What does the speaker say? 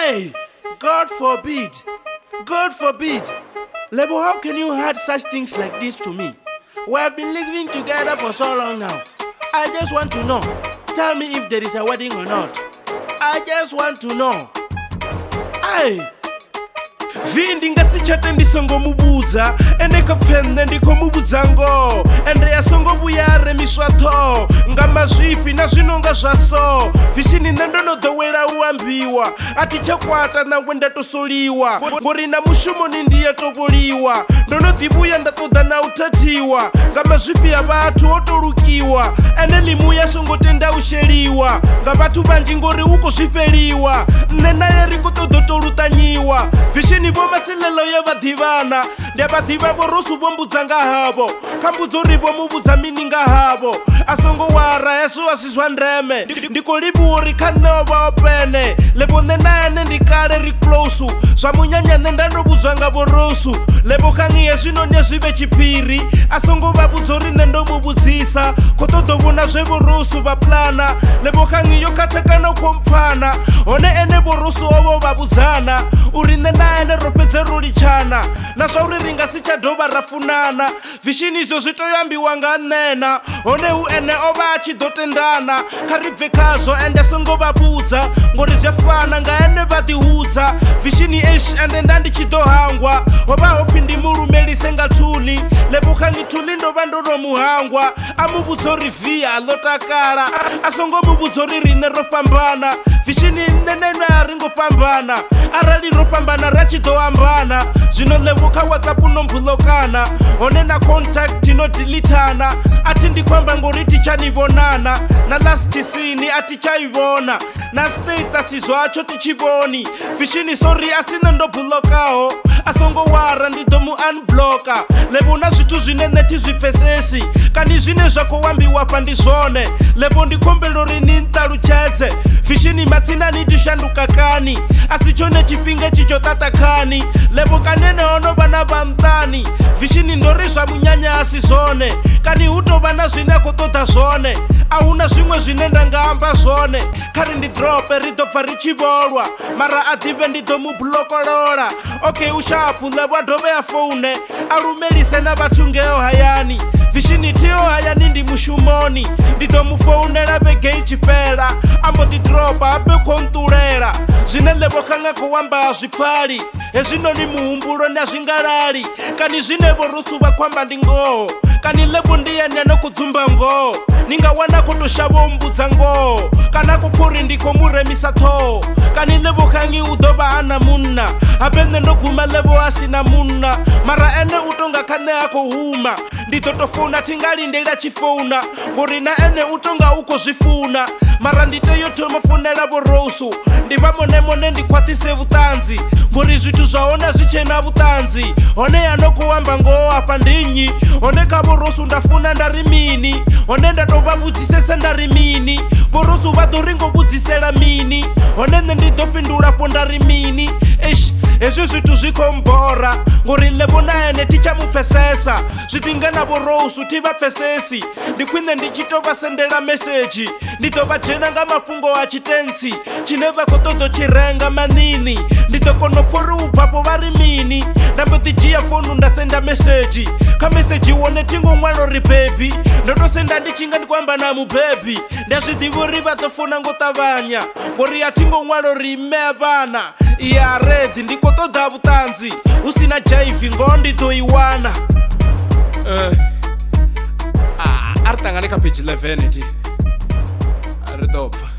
Hey, God forbid. God forbid. Lebo, how can you add such things like this to me? We have been living together for so long now. I just want to know. Tell me if there is a wedding or not. I just want to know. Hey. Vindi ngasichate ndisongo mubuza ende kapfende ndiko mubudzango ende yasongo buyare miswatho ngamba zvipi na zvinonga zvaso vishini ndono dowela uambiwa ati chakwata nangwe ndatosoliwa ngori na mushumo ndiye topoliwa ndono dibuya ndatoda na utatiwa ngamba zvipi ya vatu otolukiwa ende limu yasongo tenda usheliwa ngabatu banji ngori uko zvipeliwa nena yeri ngotodotolutanyiwa vishini boma silelo yevadhivana ndevadhiva vorosu vombudza ngahavo kambudzo rivo muvudza mini ngahavo asongo wara yeswo sizwa ndreme ndiko livuwo rikhanova opene levo nenayane ndikale riklosu zva munyanyane ndanovudzwa nga vorosu levo khangiye zvino nezvive chipiri asongo vavudzo rine ndomuvudzisa kotodovona zvevorosu vaplana levo khangiyo katekana ukompfana hone ene vorosu ovo vavudzana urine nayane ropedze rolichana na zvauri ringasichadhova rafunana vishini izvo zvitoyambiwa nga nena hone uene ova achidotendana karibve kazvo ende songo vabudza ngori zvefana ngaene vadihudza vishini ish ende ndandichidohangwa ova hopi ndimurumelise ngatuli lebukhangi tuli ndova ndonomuhangwa amubudzo rivhiya alotakala asongo mubudzo ririne ropambana vishini nenena ringopambana arali ropambana rachidohambana zvino levuka whatsapp unombulokana hone na contact inodilitana ati ndikwamba ngori tichanivonana na last scene atichaivona na status zvacho tichivoni vishini sorry asina ndobhulokaho asongo wara ndidomu unbloka levo na zvithu zvinene tizvipfesesi kani zvine zvako wambiwa pandizvone levo ndikombelo rini ntaluchedze vishini matsinani tishanduka kani asi chone chipinge chicho tatakani levo kanene onova na vamtani vishini ndori zva munyanya asi zvone kani hutova na zvine kotoda zvone ahuna zvimwe zvine ndangamba zvone kari ndidrope ridobva richivolwa mara adhive ndidomubulokolola okay ushapu levo adove yafone arumelise na vatungeyo hayani vishini tiyo hayani ndi mushumoni ndidomufounela vegei chipela ambodidropa abekontulela zvine levo khanga kuwamba zvipfali hezvino ni muhumbulo na zvingalali kani zvine vorusu vakwamba ndi ngoho kani levo ndiyene nokudzumba ngoho ningawana kutoshavo mbudza ngoho kana kuphuri ndiko muremisa tho kani levo khangi udova ana munna apende ndoguma levo asina munna mara ene utonga khane ako huma nditotofuna tingalindela chifuna ngori na ene utonga uko zvifuna mara nditeyo tomofunela vorosu ndivamonemone ndikwatise vutanzi ngori zvithu zvaona zvichena vutanzi hone yanokuwamba ngoho apa ndinyi hone kavorosu ndafuna ndari mini hone ndatovavudzisese ndari mini vorosu vadoringovudzisela mini hone ne ndidopindulapo ndari mini ish hezvi zvithu zvikombora ngori levo naene tichamupfesesa zvidingana vorosu tivapfesesi ndikwine ndichitovasendela meseji nditovajena nga mafungo a chitensi chine vakotodochirenga manini ndidokonopfori ubvapo vari mini ndambotijiya fonu ndasenda meseji kameseji wone tingomwalo ribebi ndotosenda ndichinga ndikwamba na mubebi ndazvidhivori vatofuna ngotavanya ngori yatingomwalo rime vana iya redi ndikotoda vutanzi usina jaivi ngondidoiwana ari tangane ka page 11 ti ridobva